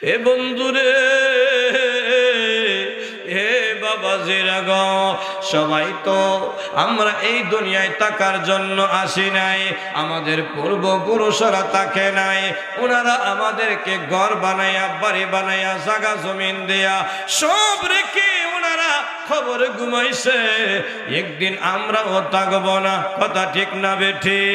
এ বন্ধুরে, হে বাবাজিরা গো, সবাই তো আমরা এই দুনিয়ায় থাকার জন্য আসি নাই, আমাদের পূর্বপুরুষরা থাকে নাই। ওনারা আমাদেরকে ঘর বানাইয়া, বাড়ি বানাইয়া, জায়গা জমিন দেয়া সব রেখে ওনারা খবরে ঘুমাইছে। একদিন আমরাও থাকবো না, কথা ঠিক না বেঠি?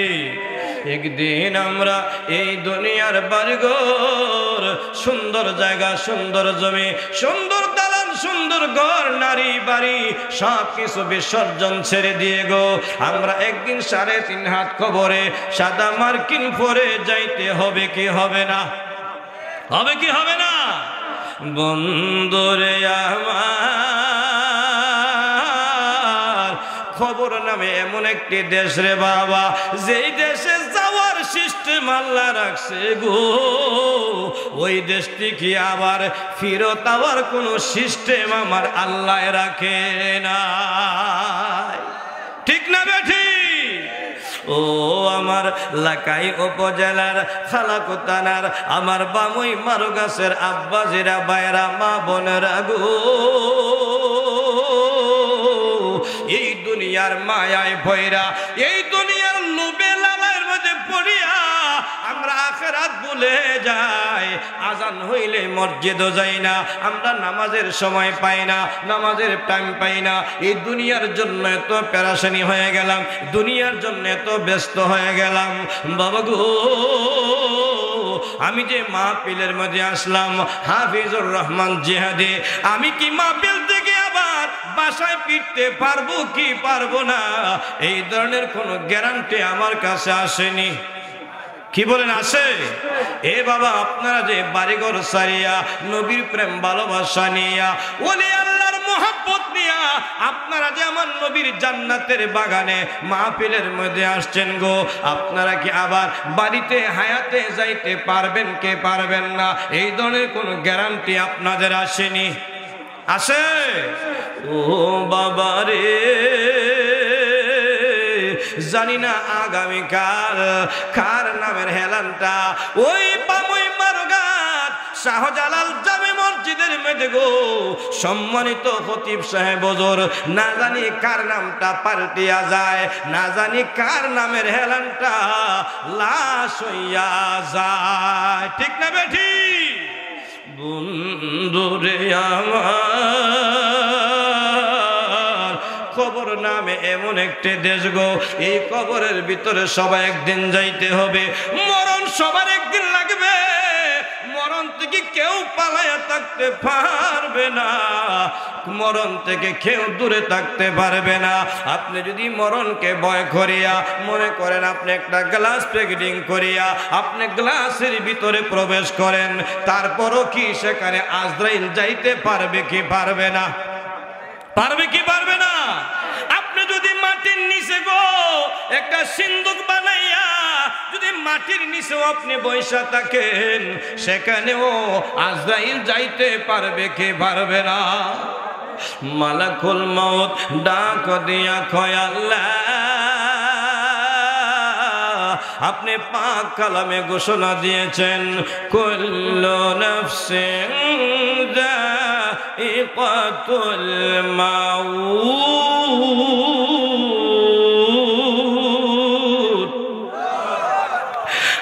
একদিন আমরা এই দুনিয়ার বাড়িঘর, সুন্দর জায়গা, সুন্দর জমি, সুন্দর দালান, সুন্দর ঘর, নারী বাড়ি সব কিছু বিসর্জন ছেড়ে দিয়ে গো আমরা একদিন 3.5 হাত কবরে সাদা মার্কিন পরে যাইতে হবে কি হবে না? হবে কি হবে না? বন্ধুরে আমার, খবর নামে এমন একটি দেশ রে বাবা, যেই দেশে যাওয়ার সিস্টেম আল্লাহ রাখছে গো, ওই দেশটি কি আবার ফিরত আবার কোন সিস্টেম আমার আল্লাহ রাখে না। ঠিক না বেঠি? ও আমার লাকাই উপজেলার খালাকুতানার আমার বামুই মারুগাছের আব্বাজিরা, বাইরা, মা বোনেরা গো, এই দুনিয়ার মায়ায় ভয়রা, এই দুনিয়ার লোভে লালার মধ্যে পড়িয়া আমরা আখিরাত ভুলে যাই। আজান হইলে মসজিদও যাই না, আমরা নামাজের সময় পাই না, নামাজের টাইম পাই না। এই দুনিয়ার জন্য এত পেরেশানি হয়ে গেলাম, দুনিয়ার জন্য এত ব্যস্ত হয়ে গেলাম। বাবা গো, আমি যে মাহফিলের মধ্যে আসলাম, হাফিজুর রহমান জিহাদি, আমি কি মাহফিল থেকে আবার বাসায় ফিরতে পারবো কি পারবো না, এই ধরনের কোনো গ্যারান্টি আমার কাছে আসেনি। কি বলেন, আসে? এ বাবা, আপনারা যে বাড়িঘর সারিয়া, নবীর প্রেম ভালোবাসা নিয়া, ওলি আল্লাহর মোহাব্বত নিয়া আপনারা যে আমার নবীর জান্নাতের বাগানে মাহফিলের মধ্যে আসছেন গো, আপনারা কি আবার বাড়িতে হায়াতে যাইতে পারবেন কে পারবেন না, এই ধরনের কোনো গ্যারান্টি আপনাদের আসেনি? আসে? ও বাবা রে, জানি না আগামীকাল কার নামের হেলানটা ওই বামুই মারুগাছ শাহজালাল জামে মসজিদের মধ্যে গো, সম্মানিত খতিব সাহেব হুজুর, না জানি কার নামটা পাল্টিয়া যায়, না জানি কার নামের হেলানটা লাশ হইয়া যায়। ঠিক না বেঠি? বন্ধুরে আমার, কবর নামে এমন একটি দেশ গো, এই কবরের ভিতরে সবাই একদিন যাইতে হবে। মরণ সবার একদিন লাগবে, মরণ থেকে কেউ পালায়া থাকতে পারবে না, মরণ থেকে কেউ দূরে থাকতে পারবে না। আপনি যদি মরণকে ভয় করিয়া মনে করেন আপনি একটা গ্লাস প্যাকেটিং করিয়া আপনি গ্লাসের ভিতরে প্রবেশ করেন, তারপরও কি সেখানে আজরাইল যাইতে পারবে কি পারবে না? পারবে কি পারবে না? আপনি যদি মাটির নিচে গো একটা সিন্দুক বানাইয়া যদি মাটির নিচেও আপনি বসে থাকেন, সেখানেও আজরাইল যাইতে পারবে কি পারবে না? মালাকুল মউত ডাক দিয়া কয়, আল্লাহ আপনি পাক কালামে ঘোষণা দিয়েছেন, কুল্লু নাফসিন যায়িকাতুল মাউত।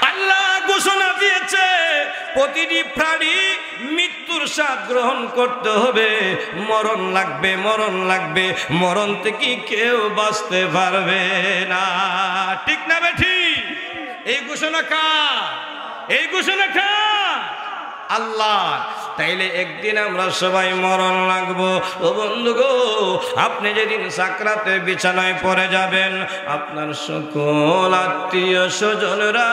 আল্লাহ ঘোষণা দিয়েছে প্রতিটি প্রাণী মৃত্যুর স্বাদ গ্রহণ করতে হবে, মরণ লাগবে, মরণ লাগবে, মরণ থেকে কেউ বাঁচতে পারবে না। ঠিক না বেঠি? এই ঘোষণা কার? এই ঘোষণা কার? আল্লাহ। তাইলে একদিন আমরা সবাই মরণ লাগবো। ও বন্ধু গো, আপনি যেদিন সাকরাতে বিছানায় পড়ে যাবেন, আপনার সকল আত্মীয় স্বজনরা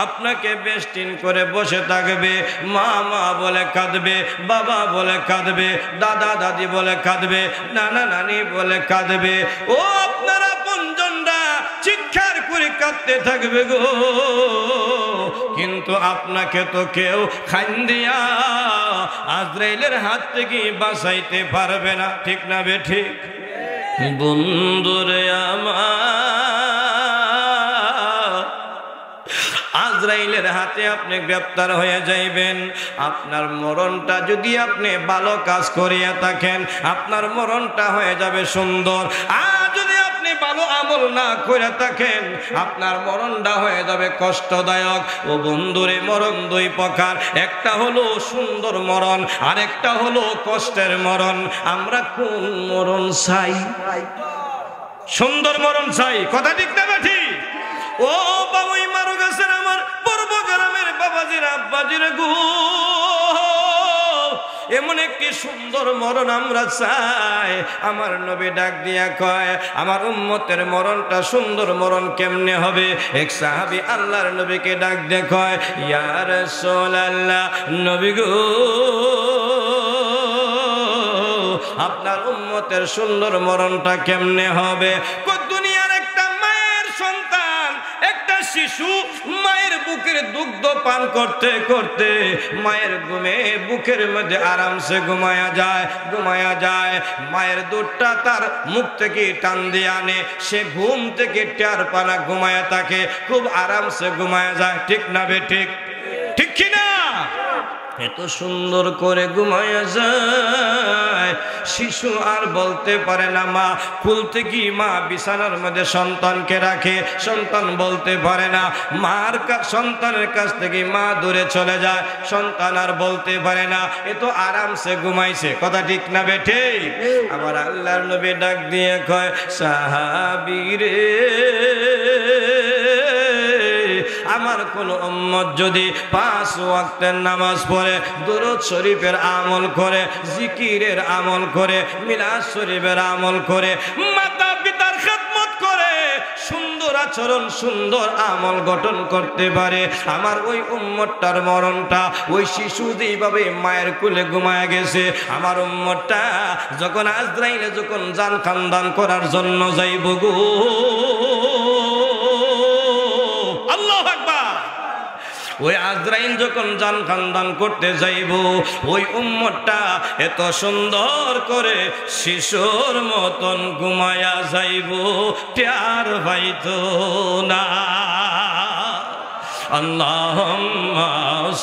আপনাকে বেষ্টিন করে বসে থাকবে, মা মা বলে কাঁদবে, বাবা বলে কাঁদবে, দাদা দাদি বলে কাঁদবে, নানা নানি বলে কাঁদবে। ও আপনারা আপনজনরা চিৎকার করে কাঁদতে থাকবে গো, কিন্তু আপনাকে তো কেউ খান্দিয়া আজরাইলের হাত থেকে বাঁচাইতে পারবে না। ঠিক না বেঠিক? বন্ধুরে আমার, আজরাইলের হাতে আপনি গ্রেফতার হয়ে যাইবেন। আপনার মরণটা যদি আপনি ভালো কাজ করিয়া থাকেন, আপনার মরণটা হয়ে যাবে সুন্দর। আর যদি আপনি ভালো আমল না করে থাকেন, আপনার মরণটা হয়ে যাবে কষ্টদায়ক। ও বন্ধুরে, মরণ দুই প্রকার, একটা হলো সুন্দর মরণ, আর একটা হলো কষ্টের মরণ। আমরা কোন মরণ চাই? সুন্দর মরণ চাই, কথা ঠিক না ঠিক? ও বাবুই মারু গাছের আমার পূর্ব গ্রামের বাবাজিরা আব্বাজিরা গো, এমন একটি সুন্দর মরণ আমরা চাই। আমার নবী ডাক দিয়া কয়, আমার উম্মতের মরণটা সুন্দর মরণ কেমনে হবে? এক সাহাবী আল্লাহর নবীকে ডাক দিয়ে কয়, ইয়া রাসূলুল্লাহ, নবী গো, আপনার উম্মতের সুন্দর মরণটা কেমনে হবে? দুনিয়ার একটা মায়ের সন্তান, একটা শিশু মায়ের বুকের দুগ্ধ পান করতে করতে মায়ের ঘুমে বুকের মধ্যে আরামসে ঘুমায়া যায়। মায়ের দুধটা তার মুখ থেকে টান দিয়ে আনে, সে ঘুম থেকে টের পানা ঘুমায়া থাকে, খুব আরামসে ঘুমায়া যায়। ঠিক না বে ঠিক? ঠিক কিনা? এত সুন্দর করে ঘুমায়া যায়, শিশু আর বলতে পারে না মা। কুল থেকে মা বিছানার মধ্যে সন্তানকে রাখে, সন্তান বলতে পারে না। সন্তানের কাছ থেকে মা দূরে চলে যায়, সন্তান আর বলতে পারে না। এ তো আরামসে ঘুমাইছে, কথা ঠিক না বেঠে? আবার আল্লাহর নবী ডাক দিয়ে কয়, সাহাবী রে, আমার কোন উম্মত যদি 5 ওয়াক্তের নামাজ পড়ে, দুরূদ শরীফের আমল করে, জিকিরের আমল করে, মিলাদ শরীফের আমল করে, মাতা পিতার খেদমত করে, সুন্দর আচরণ সুন্দর আমল গঠন করতে পারে, আমার ওই উম্মতটার মরণটা, ওই শিশু যেইভাবে মায়ের কোলে ঘুমায় গেছে, আমার উম্মতটা যখন আজরাইলে যখন জান খানদান করার জন্য যাইব গো, ওই আজরাইল যখন জান খানদান করতে যাইব, ওই উম্মতটা এত সুন্দর করে শিশুর মতন ঘুমায়া যাইব, টের পাইতো না। আল্লাহুম্মা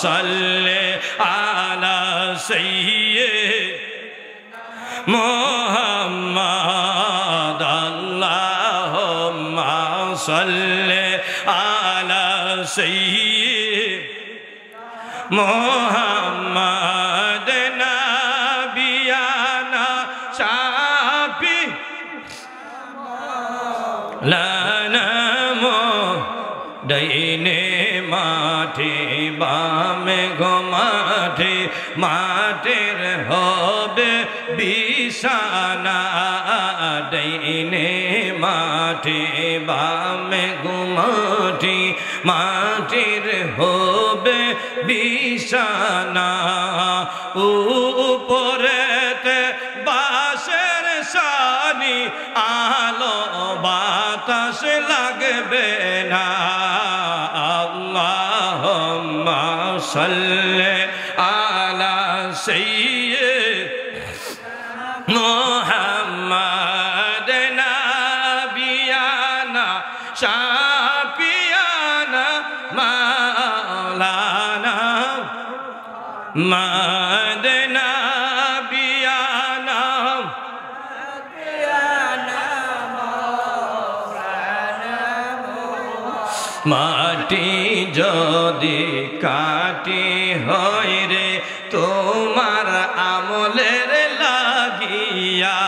সাল্লি আলা সাইয়্যিদিনা মুহাম্মাদ, আল্লাহুম্মা সাল্লি আলা সাইয়্যিদিনা মুহাম্মাদ, নাবিয়ানা শাফি লানা ডাইনে মাঠে বামে গো মাঠে, মাঠের হবে বিছানা, ডাইনে মাঠে বামে গো মাঠে, মাঠের হবে বিছানা, উপরেতে বাঁশের ছানি, আলো বাতাস লাগবে না। আল্লাহুম্মা সাল্লি আলা সাইয়্যিদিনা মুহাম্মাদ, নাবিয়ানা শাফিয়ানা মাওলানা, মাদ নাবিয়ানা মাটি যদি কাটি হয় রে তোমার আমলের লাগিয়া,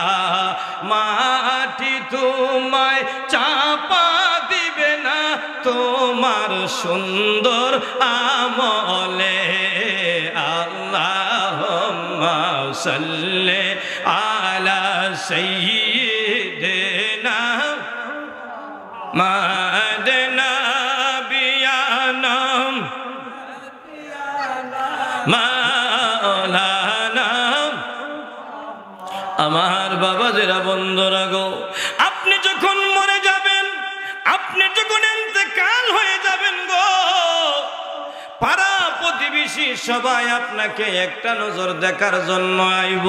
মাটি তোমায় চাপা দিবে না তোমার সুন্দর আমলে। আল্লাহুম্মা সাল্লি আলা সাইয়্যিদিনা মুহাম্মাদ, নাবিয়ানা মাওলানা। আমার বাবাজিরা বন্ধুরা গো, আপনি যখন মরে যাবেন, আপনি যখন ইন্তেকাল হয়ে যাবেন গো, পাড়া প্রতিবেশী সবাই আপনাকে একটা নজর দেখার জন্য আইব।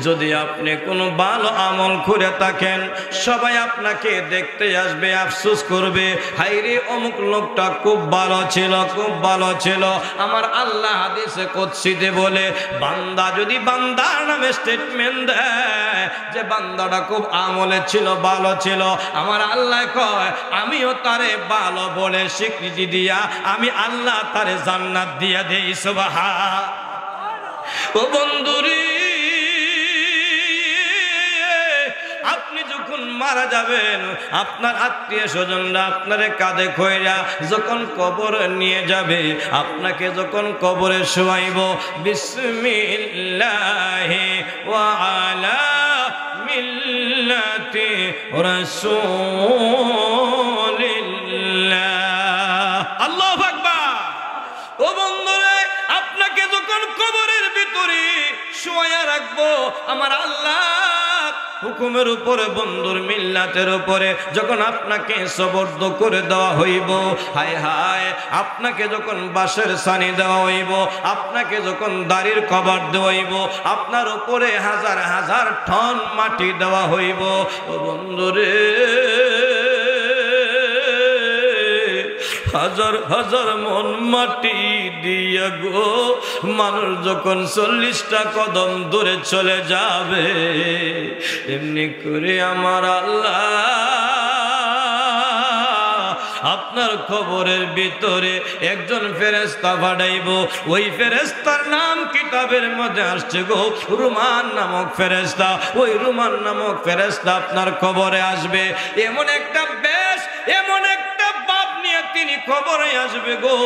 যদি আপনি কোনো ভালো আমল করে থাকেন সবাই আপনাকে দেখতে আসবে, আফসোস করবে, হায়রে অমুক লোকটা খুব ভালো ছিল, খুব ভালো ছিল। আমার আল্লাহ হাদিসে কুদসিতে বলে, বান্দা যদি বান্দার নামে স্টেটমেন্ট দেয় যে বান্দাটা খুব আমলে ছিল, ভালো ছিল, আমার আল্লাহ কয় আমিও তারে ভালো বলে স্বীকৃতি দিয়া আমি আল্লাহ তারে জান্নাত দিয়া দেই। সুবহান। ও বন্ধুরে, আপনি যখন মারা যাবেন আপনার আত্মীয় স্বজনরা আপনারে কাঁধে কইরা যখন কবর নিয়ে যাবে, আপনাকে যখন কবরে শোয়াইব, বিসমিল্লাহি ওয়া আলা মিল্লাতি রাসূলিল্লাহ, আল্লাহু আকবার। ও বন্ধুরে, আপনাকে যখন কবরের ভিতরে শোয়া রাখবো আমার আল্লাহ হুকুমের উপরে, বন্ধুর মিল্লাতের উপরে যখন আপনাকে সবর্দ করে দেওয়া হইব, হায় হায়, আপনাকে যখন বাঁশের ছানি দেওয়া হইব, আপনাকে যখন দাড়ির কভার দেওয়া হইব, আপনার উপরে হাজার হাজার টন মাটি দেওয়া হইব, ও বন্ধুরে, হাজার হাজার মন মাটি দিয়া গো মানুষ যখন 40টা কদম দূরে চলে যাবে, এমনি করে আমার আল্লাহ আপনার কবরের ভিতরে একজন ফেরেশতা পাঠাইব। ওই ফেরেশতার নাম কিতাবের মধ্যে আসছে গো, রুমান নামক ফেরেশতা। ওই রুমান নামক ফেরেশতা আপনার কবরে আসবে। এমন একটা বেশ, এমন একটা বাপ নিয়ে তিনি কবরে আসবে গো,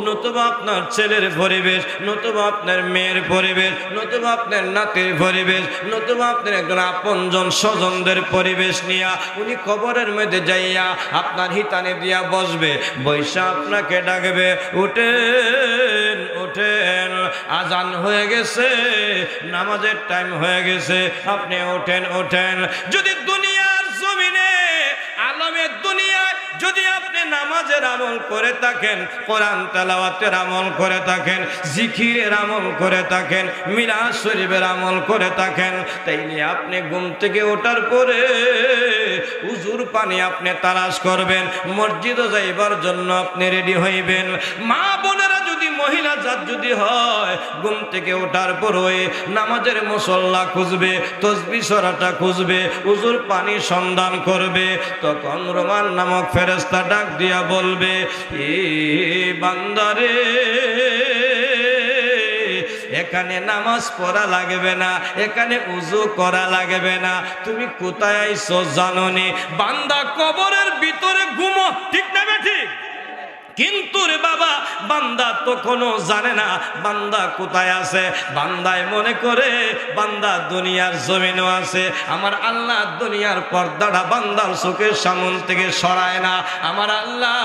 নতুবা আপনার ছেলের পরিবেশ, নতুবা আপনার মেয়ের পরিবেশ, নতুবা আপনার নাতির পরিবেশ, নতুবা আপনার একজন আপনজন স্বজনদের পরিবেশ নিয়া উনি কবরের মধ্যে যাইয়া আপনার হিতানে দিয়া বসবে, বৈশা আপনাকে ডাকবে, উঠেন উঠেন, আজান হয়ে গেছে, নামাজের টাইম হয়ে গেছে, আপনি ওঠেন ওঠেন। যদি দুনিয়ার জমিনে আলমের দুনিয়ায় যদি আপনি নামাজের আমল করে থাকেন, কোরআন তেলাওয়াতের আমল করে থাকেন, জিকিরের আমল করে থাকেন, মিলাদ শরীফের আমল করে থাকেন, তাইলে আপনি ঘুম থেকে ওঠার পরে উজুর পানি আপনি তালাশ করবেন, মসজিদে যাইবার জন্য আপনি রেডি হইবেন। মা বোনেরা যদি মহিলা জাত যদি হয়, ঘুম থেকে ওঠার পর নামাজের মুসল্লা খুঁজবে, তসবিহ সরাটা খুঁজবে, উজুর পানি সন্ধান করবে, তখন রুমান নামক ফেরেশতা ডাক দিয়া বলবে, এ বান্দারে, এখানে নামাজ পড়া লাগবে না, এখানে উজু করা লাগবে না, তুমি কোথায় আইছো জানোনি? বান্দা কবরের ভিতরে ঘুমো, ঠিক না ঠিক? কিন্তু রে বাবা, বান্দা তো কোনো জানে না বান্দা কোথায় আছে। বান্দায় মনে করে বান্দা দুনিয়ার জমিনও আছে। আমার আল্লাহ দুনিয়ার পর্দাটা বান্দার চোখের সামনে থেকে সরায় না। আমার আল্লাহ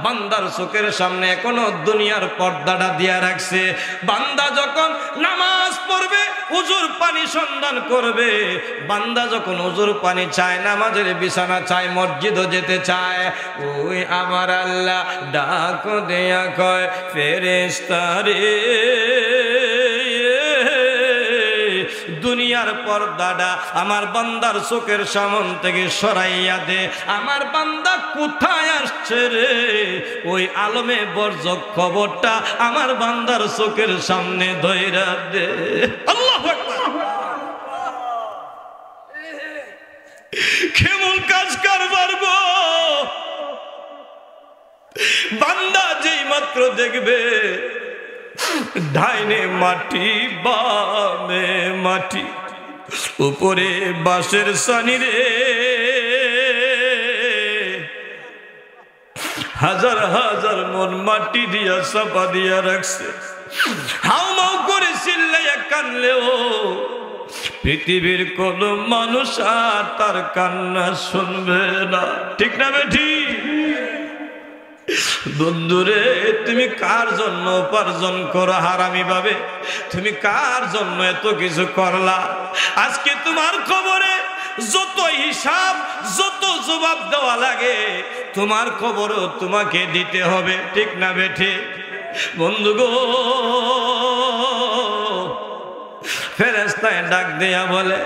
বান্দার চোখের সামনে এখনো দুনিয়ার পর্দাটা দিয়া রাখছে। বান্দা যখন নামাজ পড়বে, উজুর পানি সন্ধান করবে, বান্দা যখন উজুর পানি চায়, নামাজের বিছানা চায়, মসজিদও যেতে চায়, ওই আমার আল্লাহ ডাক দেয়া কয়, ফেরেশতা রে, দুনিয়ার পর্দাটা আমার বান্দার চোখের সামনে থেকে সরাইয়া দে। আমার বান্দা কোথায় আসছে রে? ওই আলমে বর্জক খবরটা আমার বান্দার চোখের সামনে ধইরা দে। আল্লাহু আকবার। কেমন কাজ কারবার গো! বান্দা যেই মাত্র দেখবে ডাইনে মাটি, বামে মাটি, উপরে বাঁশের ছানি রে, হাজার হাজার মন মাটি দিয়া চাপা দিয়া রাখছে। হাউমাউ করে চিল্লাইয়া কানলেও পৃথিবীর কোন মানুষ আর তার কান্না শুনবে না, ঠিক না বেঠি? বন্ধুরে, তুমি কার জন্য উপার্জন করো হারামি ভাবে? তুমি কার জন্য এত কিছু করলা? আজকে তোমার খবরে যত হিসাব, যত জবাব দেওয়া লাগে, তোমার খবরও তোমাকে দিতে হবে, ঠিক না বেঠি? বন্ধু গো, ফেরেশতায় ডাক দিয়া বলে,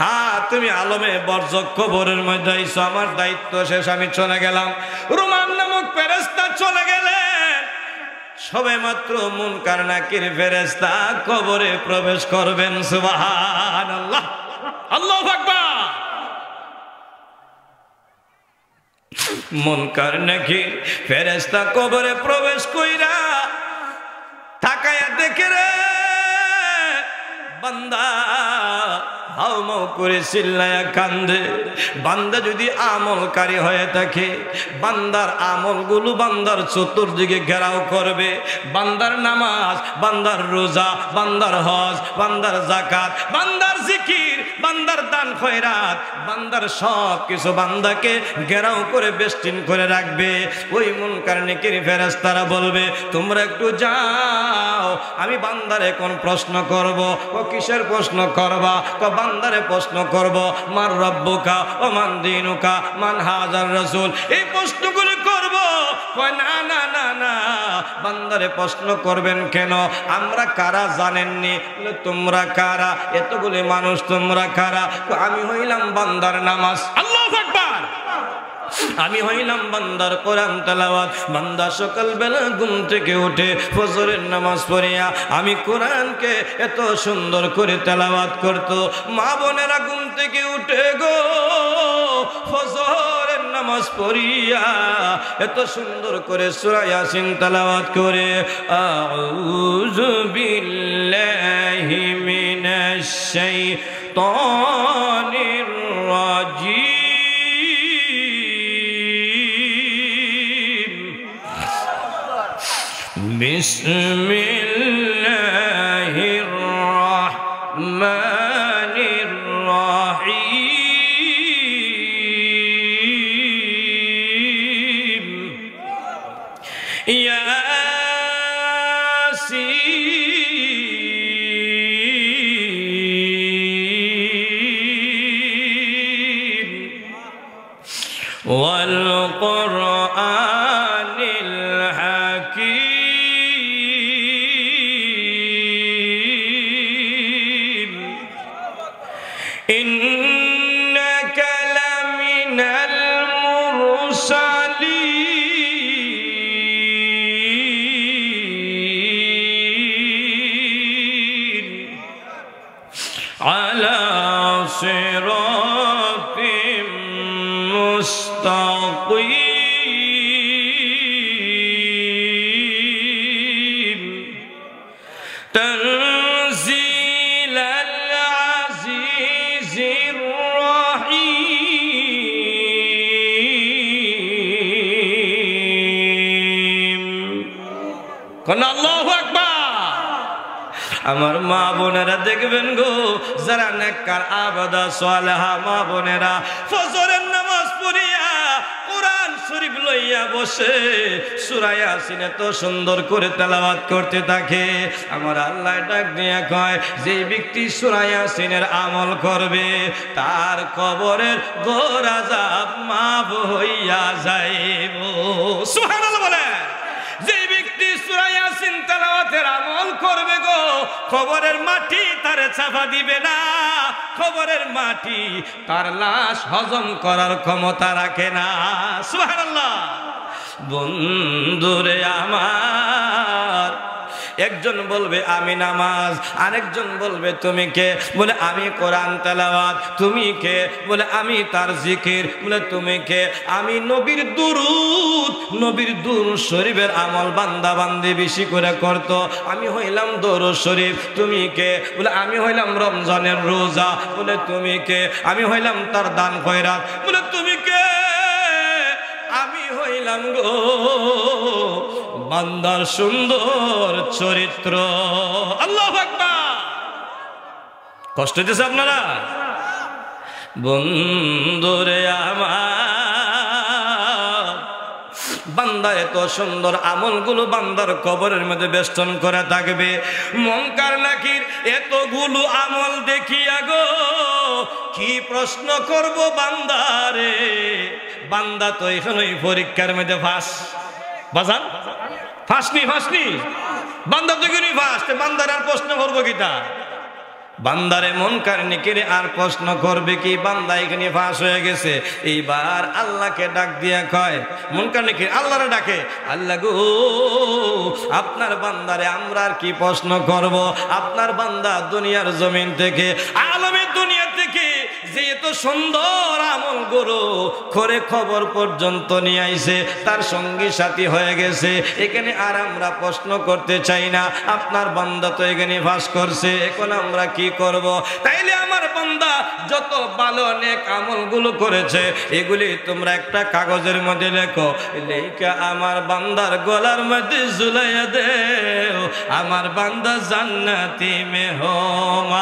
হ্যাঁ তুমি আলমে বরজক কবরের মধ্যে আইছো, আমার দায়িত্ব শেষ, আমি চলে গেলাম। রুমান নামক ফেরেশতা চলে গেলেন। সবে মাত্র মুনকার নাকির ফেরেশতা কবরে প্রবেশ করবেন। সুবহানাল্লাহ, আল্লাহু আকবার। মুনকার নাকির ফেরেশতা কবরে প্রবেশ কইরা তাকায়া দেখে রে বান্দা হাউমাউ করে চিল্লায়া কান্দে। বান্দা যদি আমলকারী হয়ে থাকে, বান্দার আমলগুলো বান্দার চতুর্দিকে ঘেরাও করবে। বান্দার নামাজ, বান্দার রোজা, বান্দার হজ, বান্দার যাকাত, বান্দার জিকির, বান্দার দান খয়রাত, বান্দার সব কিছু বান্দাকে ঘেরাও করে বেষ্টিন করে রাখবে। ওই মুনকার নাকির ফেরেশতারা বলবে, তোমরা একটু যাও, আমি বান্দারে কোন প্রশ্ন করব। ও কিসের প্রশ্ন করবা? বান্দারে প্রশ্ন করব, মান রব্বুকা ও মান দীনুকা মান হাজার রাসূল, এই প্রশ্নগুলো করব। কয় না না না না, বান্দারে প্রশ্ন করবেন কেন? আমরা কারা জানেননি? তোমরা কারা? এতগুলি মানুষ তোমরা কারা? আমি হইলাম বান্দার নামাজ। আল্লাহু আকবার। আমি হইলাম বান্দার কোরআন তেলাওয়াত। বান্দা সকাল বেলা ঘুম থেকে উঠে ফজরের নামাজ পড়িয়া আমি কোরআনকে এত সুন্দর করে তেলাওয়াত করত। মা বোনেরা ঘুম থেকে উঠে গো ফজরের নামাজ পড়িয়া এত সুন্দর করে সূরা ইয়াসিন তেলাওয়াত করে, আউযু বিল্লাহি মিনাশ শাইতানির রাজিম, বিসমিল্লাহির রাহমানির রাহিম, ইয়াসিন ওয়াল কুরআনিল হাকীম, إنك لمن المرسلين على صراط مستقيم تنزيل العزيز الرحيم। কন্যা আল্লাহু আকবার। আমার মা বোনেরা দেখবেন গো, যারা নেককার আবাদা সালেহা মা বোনেরা ফজরের নামাজ পড়িয়া কোরআন শরীফ লইয়া বসে সূরা ইয়াসিন এত সুন্দর করে তেলাওয়াত করতে থাকে। আমার আল্লাহ ডাক দিয়া কয়, যে ব্যক্তি সূরা ইয়াসিনের আমল করবে তার কবরের ঘোর আযাব মাফ হইয়া যাইব। সুবহানাল্লাহ বলে। যে ব্যক্তি সূরা ইয়াসিন তেলাওয়াতের আমল করবে গো, কবরের মাটি তারে চাপা দিবে না। কবরের মাটি তার লাশ হজম করার ক্ষমতা রাখে না। সুবহানাল্লাহ। বন্ধুরে আমার, একজন বলবে আমি নামাজ, আরেকজন বলবে তুমি কে? বলে আমি কোরআন তেলাওয়াত। তুমি কে? বলে আমি তার জিকির। বলে তুমি কে? আমি নবীর দুরূদ, নবীর দুরূদ শরীফের আমল বান্দা বান্দি বেশি করে করত। আমি হইলাম দরুদ শরীফ। তুমি কে? বলে আমি হইলাম রমজানের রোজা। বলে তুমি কে? আমি হইলাম তার দান খয়রাত। বলে তুমি কে? আমি হইলাম গো বান্দার সুন্দর চরিত্র। আল্লাহু আকবার। কষ্ট হইতেছে আপনারা? বন্ধুরে আমার, বান্দা এত সুন্দর আমলগুলো বান্দার কবরের মধ্যে বেষ্টন করে থাকবে। মুনকার নাকির এতগুলো আমল দেখিয়া গো কি প্রশ্ন করব বান্দারে? বান্দা তো এখানে পরীক্ষার মধ্যে ফাঁস বাজান। ফাঁসনি ফাঁসনি বান্দা তো কিনি ফাঁসতে বান্দার আর প্রশ্ন করবো কিতা বান্দারে মুনকার নেকির আর প্রশ্ন করবে কি বান্দা এখানে ফাঁস হয়ে গেছে এইবার আল্লাহকে ডাক দিয়া কয় মুনকার নেকির আল্লাহরে ডাকে আল্লাহ গো আপনার বান্দারে আমরা আর কি প্রশ্ন করব আপনার বান্দা দুনিয়ার জমিন থেকে আলমের দুনিয়া থেকে যে এত সুন্দর আমল গুলো করে খবর পর্যন্ত নিয়ে আইছে তার সঙ্গী সাথী হয়ে গেছে এখানে আর আমরা প্রশ্ন করতে চাই না আপনার বান্দা তো এখানে ফাঁস করছে এখন আমরা কি করব তাইলে আমার বান্দা যত ভালো নেক আমলগুলো করেছে এগুলি তোমরা একটা কাগজের মধ্যে লেখো লেখা আমার বান্দার গলার মধ্যে ঝুলাইয়া দেও আমার বান্দা জান্নাতি মেহমান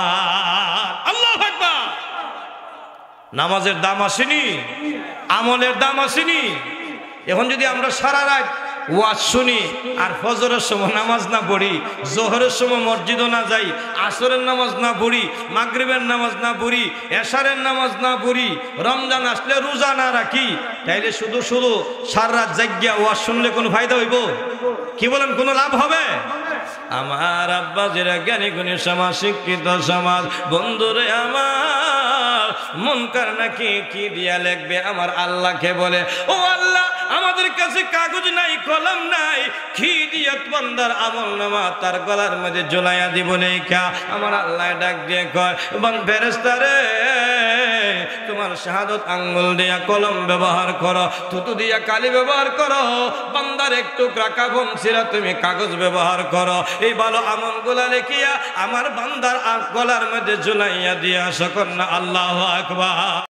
আল্লাহু আকবার নামাজের দাম আসেনি আমলের দাম আসেনি এখন যদি আমরা সারা রাত ওয়াজ শুনি আর ফজরের সময় নামাজ না পড়ি জোহরের সময় মসজিদও না যাই আসরের নামাজ না পড়ি মাগরিবের নামাজ না পড়ি এশারের নামাজ না পড়ি রমজান আসলে রোজা না রাখি তাইলে শুধু শুধু সারা রাত জাগিয়া ওয়াজ শুনলে কোনো ফায়দা হইব কি বলেন কোনো লাভ হবে আমার আব্বা যারা জ্ঞানী গুণী সমাজ শিক্ষিত সমাজ বন্ধুরে আমার মুনকার নাকি কি দিয়া লিখবে আমার আল্লাহকে বলে ও আল্লাহ আমাদের কাছে কাগজ নাই কলম নাই কি দিয়া বান্দার আমলনামা তার গলার মধ্যে ঝুলাইয়া দিব লেখা আমার আল্লাহ ডাক দিয়ে কয় বন ফেরেশতা রে তোমার শাহাদত আঙ্গুল দিয়া কলম ব্যবহার করো থুতু দিয়া কালি ব্যবহার করো বান্দার একটু কাকা বংশীরা তুমি কাগজ ব্যবহার করো এই ভালো আমলগুলা লিখিয়া আমার বান্দার গলার মধ্যে ঝুলাইয়া দিয়া সকন না আল্লাহু আকবার।